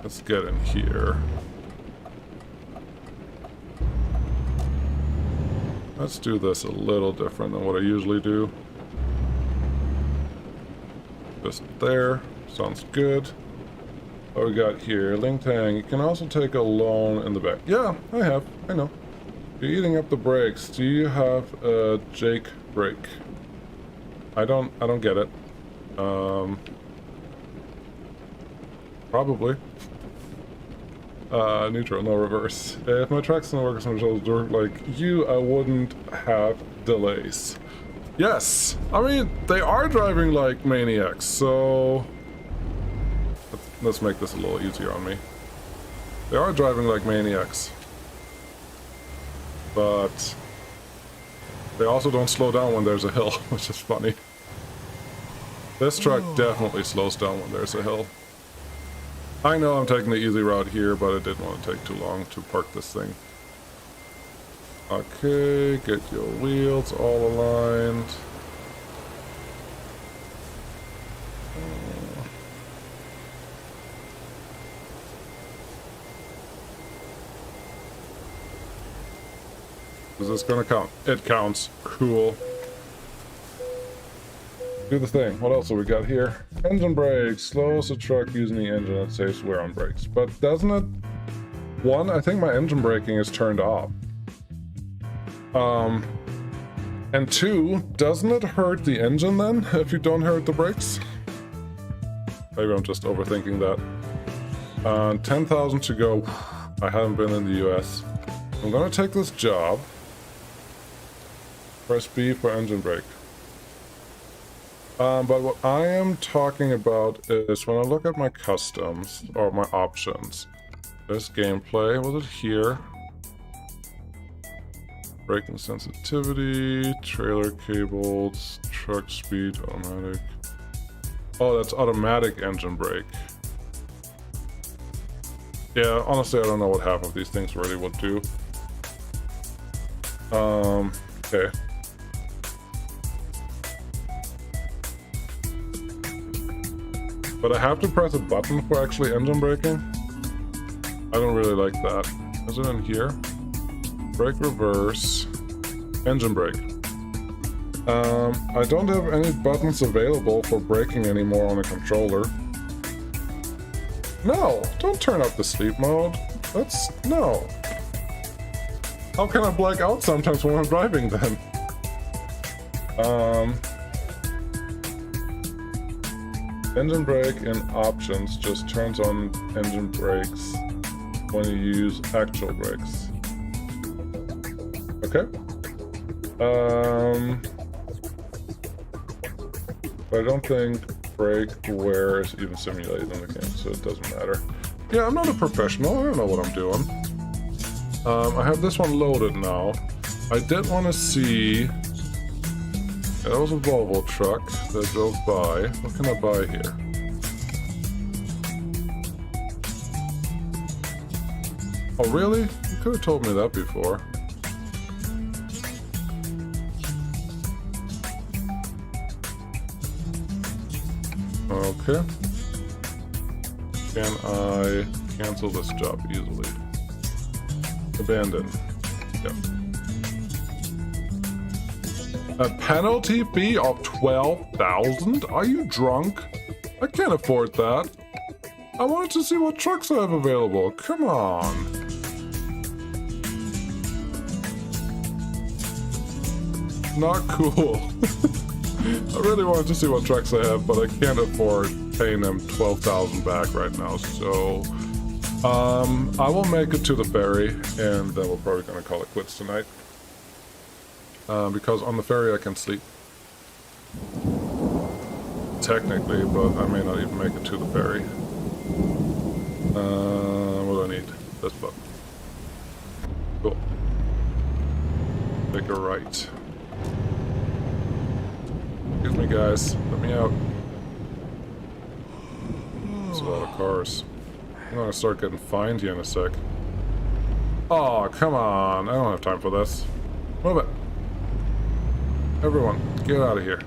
Let's get in here. Let's do this a little different than what I usually do. Just there. Sounds good. What we got here? Lingtang. You can also take a loan in the back. Yeah, I have. I know. You're eating up the brakes. Do you have a Jake brake? I don't get it. Probably. Neutral, no reverse. If my tracks don't work or something like you, I wouldn't have delays. Yes! I mean, they are driving like maniacs, so... Let's make this a little easier on me. They are driving like maniacs. But... they also don't slow down when there's a hill, which is funny. This truck definitely slows down when there's a hill. I know I'm taking the easy route here, but I didn't want to take too long to park this thing. Okay, get your wheels all aligned. Is this gonna count? It counts. Cool. Do the thing. What else have we got here? Engine brakes. Slows the truck using the engine and saves wear on brakes. But doesn't it... One, I think my engine braking is turned off. And two, doesn't it hurt the engine then, if you don't hurt the brakes? Maybe I'm just overthinking that. 10,000 to go. I haven't been in the US. I'm gonna take this job. Press B for engine brake. But what I am talking about is when I look at my customs, or my options. There's gameplay, was it here? Braking sensitivity, trailer cables, truck speed, automatic. Oh, that's automatic engine brake. Yeah, honestly, I don't know what half of these things really would do. Okay. But I have to press a button for actually engine braking? I don't really like that. Is it in here? Brake reverse. Engine brake. I don't have any buttons available for braking anymore on a controller. No! Don't turn up the sleep mode. That's... no. How can I black out sometimes when I'm driving then? Engine brake in options just turns on engine brakes when you use actual brakes. Okay. But I don't think brake wear is even simulated in the game, so it doesn't matter. Yeah, I'm not a professional. I don't know what I'm doing. I have this one loaded now. I did want to see... yeah, that was a Volvo truck that drove by. What can I buy here? Oh, really? You could have told me that before. Okay. Can I cancel this job easily? Abandon. Yep. A penalty fee of 12,000? Are you drunk? I can't afford that. I wanted to see what trucks I have available. Come on. Not cool. I really wanted to see what trucks I have, but I can't afford paying them 12,000 back right now, so... I will make it to the ferry, and then we're probably gonna call it quits tonight. Because on the ferry I can sleep. Technically, but I may not even make it to the ferry. What do I need? This button. Cool. Take a right. Excuse me, guys. Let me out. There's a lot of cars. I'm gonna start getting fined here in a sec. Oh, come on. I don't have time for this. Move it. Everyone, get out of here.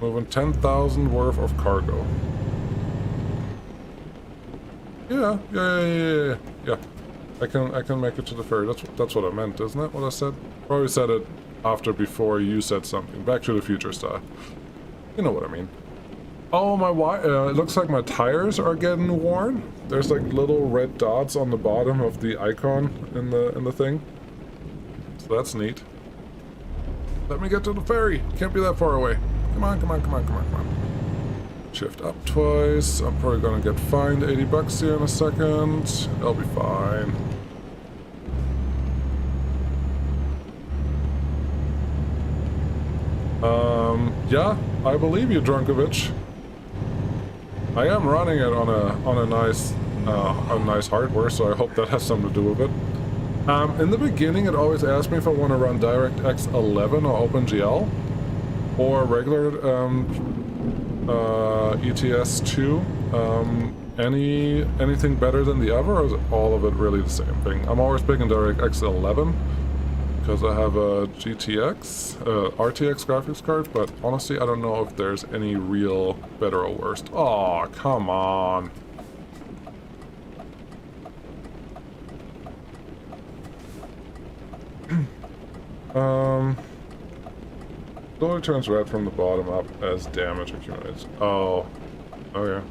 Moving 10,000 worth of cargo. Yeah. I can make it to the ferry. That's what I meant, isn't it? What I said? Probably said it after before you said something. Back to the Future style. You know what I mean. Oh, it looks like my tires are getting worn. There's like little red dots on the bottom of the icon in the thing. So that's neat. Let me get to the ferry. Can't be that far away. Come on. Shift up twice. I'm probably gonna get fined 80 bucks here in a second. I'll be fine. Yeah, I believe you, Drunkovich. I am running it on a nice hardware, so I hope that has something to do with it. In the beginning, it always asked me if I want to run DirectX 11 or OpenGL, or regular ETS 2. Anything better than the other, or is all of it really the same thing? I'm always picking DirectX 11 because I have a RTX graphics card, but honestly, I don't know if there's any real better or worse. Oh, come on. Slowly turns red from the bottom up as damage accumulates. Oh, okay.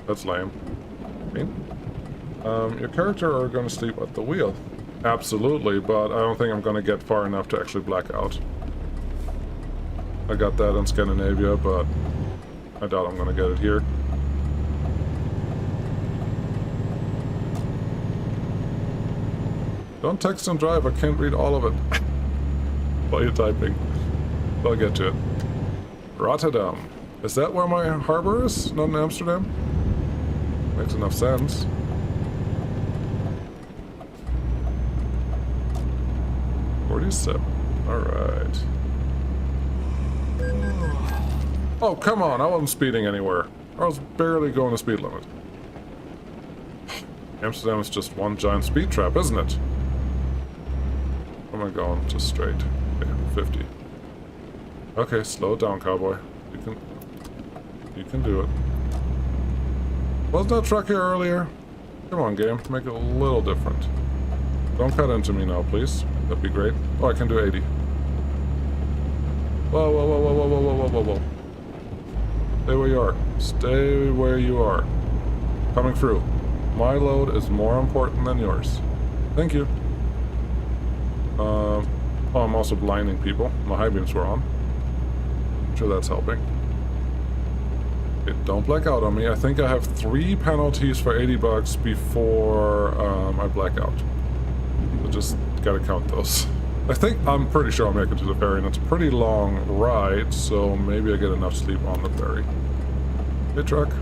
That's lame. Your character are going to sleep at the wheel. Absolutely, but I don't think I'm going to get far enough to actually black out. I got that in Scandinavia, but I doubt I'm going to get it here. Don't text and drive, I can't read all of it. While you're typing. I'll get to it. Rotterdam. Is that where my harbor is? Not in Amsterdam? Makes enough sense. Alright. Oh, come on, I wasn't speeding anywhere. I was barely going the speed limit. Amsterdam is just one giant speed trap, isn't it? Where am I going? Just straight. Okay, 50. Okay, slow it down, cowboy. You can do it. Wasn't that truck here earlier? Come on, game. Make it a little different. Don't cut into me now, please. That'd be great. Oh, I can do 80. Whoa, whoa, whoa, whoa, whoa, whoa, whoa, whoa, whoa. Stay where you are. Stay where you are. Coming through. My load is more important than yours. Thank you. Oh, I'm also blinding people. My high beams were on. I'm sure that's helping. Okay, don't black out on me. I think I have 3 penalties for 80 bucks before I black out. So just gotta count those. I'm pretty sure I'll make it to the ferry, and it's a pretty long ride, so maybe I get enough sleep on the ferry. Hey, truck.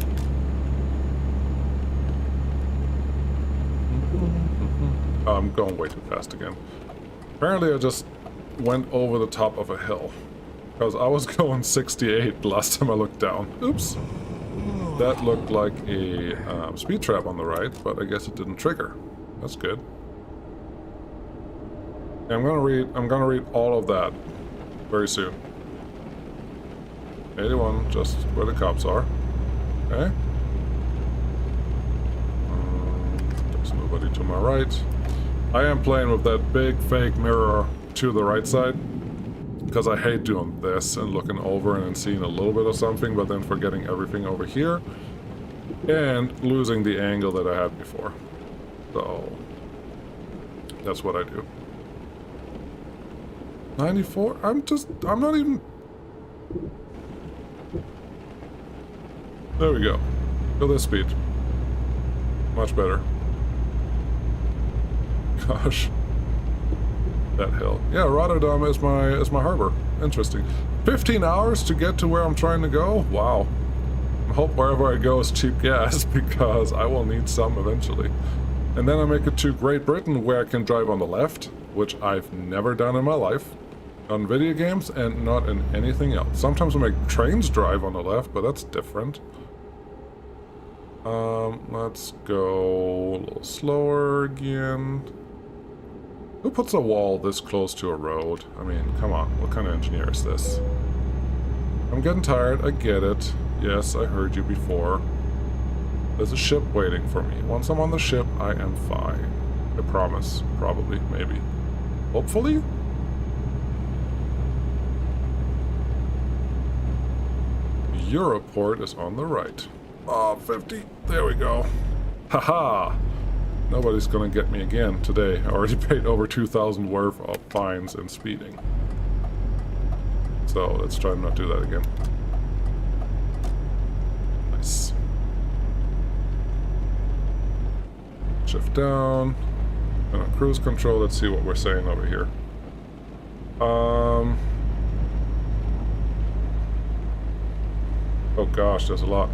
I'm going way too fast again. Apparently I just went over the top of a hill. Because I was going 68 last time I looked down. Oops. That looked like a speed trap on the right, but I guess it didn't trigger. That's good. Yeah, I'm gonna read all of that very soon. 81, just where the cops are. Okay. There's nobody to my right. I am playing with that big fake mirror to the right side, because I hate doing this and looking over and then seeing a little bit of something, but then forgetting everything over here and losing the angle that I had before. So that's what I do. 94? I'm not even... There we go. Go this speed. Much better. Gosh. That hill. Yeah, Rotterdam is my harbor. Interesting. 15 hours to get to where I'm trying to go? Wow. I hope wherever I go is cheap gas, because I will need some eventually. And then I make it to Great Britain, where I can drive on the left, which I've never done in my life. On video games, and not in anything else. Sometimes I make trains drive on the left, but that's different. Let's go a little slower again. Who puts a wall this close to a road? I mean, come on, what kind of engineer is this? I'm getting tired, I get it. Yes, I heard you before. There's a ship waiting for me. Once I'm on the ship, I am fine. I promise. Probably, maybe. Hopefully? Europort is on the right. Oh, 50. There we go. Haha. Nobody's gonna get me again today. I already paid over 2,000 worth of fines and speeding. So let's try and not do that again. Nice. Shift down. And on cruise control, let's see what we're saying over here. Oh gosh, there's a lot.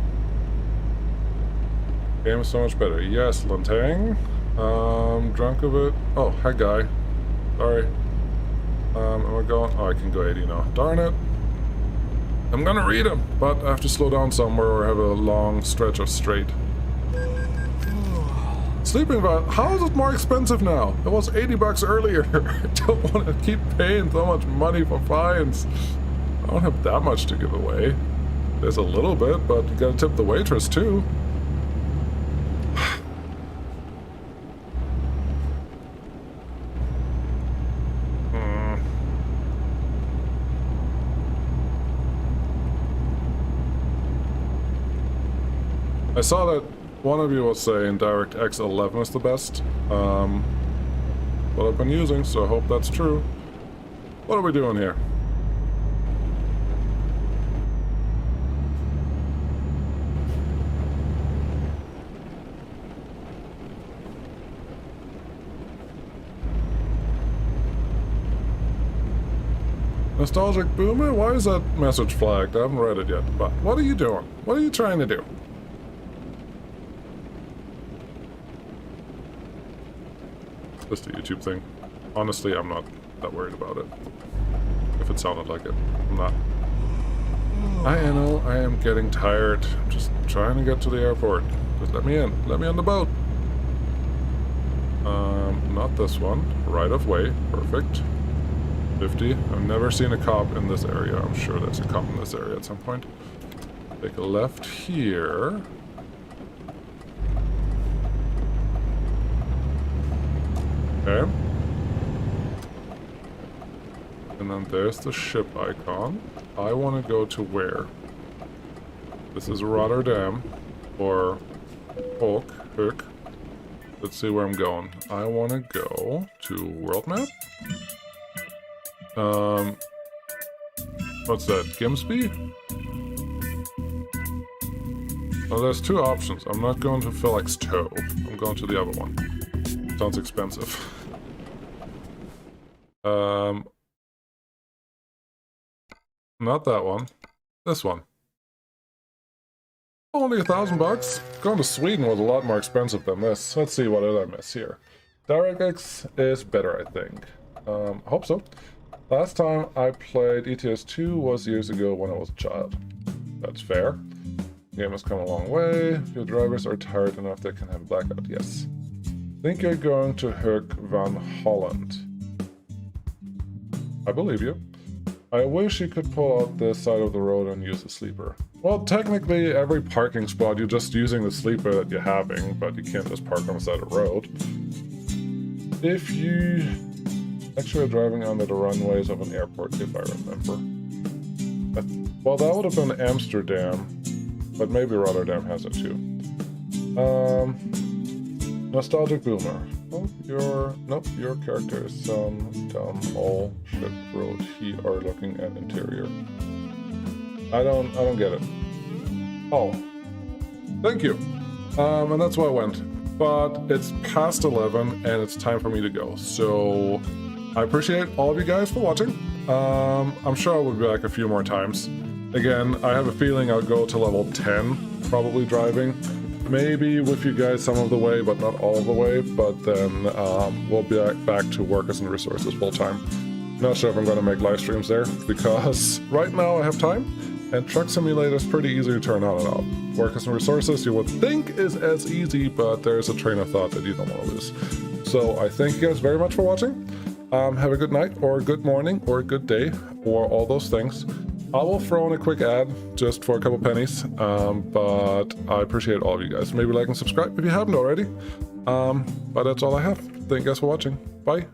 Game is so much better. Yes, Lantang. Drunk of it. Oh, hi guy. Sorry. Am I going? Oh, I can go 80 now. Darn it. I'm gonna read him, but I have to slow down somewhere or have a long stretch of straight. Sleeping about. How is it more expensive now? It was 80 bucks earlier. I don't want to keep paying so much money for fines. I don't have that much to give away. There's a little bit, but you gotta tip the waitress too. I saw that one of you was saying DirectX 11 is the best. What I've been using, so I hope that's true. What are we doing here? Nostalgic Boomer? Why is that message flagged? I haven't read it yet. But what are you doing? What are you trying to do? Just a YouTube thing. Honestly, I'm not that worried about it. If it sounded like it, I'm not. I know, I am getting tired. I'm just trying to get to the airport. Just let me in. Let me on the boat. Not this one. Right of way. Perfect. 50. I've never seen a cop in this area. I'm sure there's a cop in this area at some point. Take a left here. Okay. And then there's the ship icon. I want to go to where? This is Rotterdam. Or Hook. Let's see where I'm going. I want to go to world map. What's that? Gimsby? Well, there's two options. I'm not going to Felixstowe. I'm going to the other one. Sounds expensive. Not that one. This one. Only $1,000. Going to Sweden was a lot more expensive than this. Let's see what did I miss here. DirectX is better, I think. Hope so. Last time I played ETS 2 was years ago when I was a child. That's fair. The game has come a long way. Your drivers are tired enough they can have a blackout. Yes. Think you're going to Hoek van Holland. I believe you. I wish you could pull out this side of the road and use a sleeper. Well, technically, every parking spot, you're just using the sleeper that you're having, but you can't just park on the side of the road. If you... Actually, driving under the runways of an airport, if I remember. Well, that would have been Amsterdam, but maybe Rotterdam has it too. Nostalgic Boomer. Oh, your character is down all ship road. He are looking at interior. I don't get it. Oh, thank you. And that's why I went. But it's past 11 and it's time for me to go. So I appreciate all of you guys for watching. I'm sure I will be back a few more times. Again, I have a feeling I'll go to level 10, probably driving. Maybe with you guys some of the way, but not all of the way. But then we'll be back to Workers and Resources full time. Not sure if I'm going to make live streams there, because right now I have time, and Truck Simulator is pretty easy to turn on and off. Workers and Resources you would think is as easy, but there's a train of thought that you don't want to lose. So I thank you guys very much for watching. Have a good night, or a good morning, or a good day, or all those things. I will throw in a quick ad just for a couple pennies, but I appreciate all of you guys. Maybe like and subscribe if you haven't already. But that's all I have. Thank you guys for watching. Bye.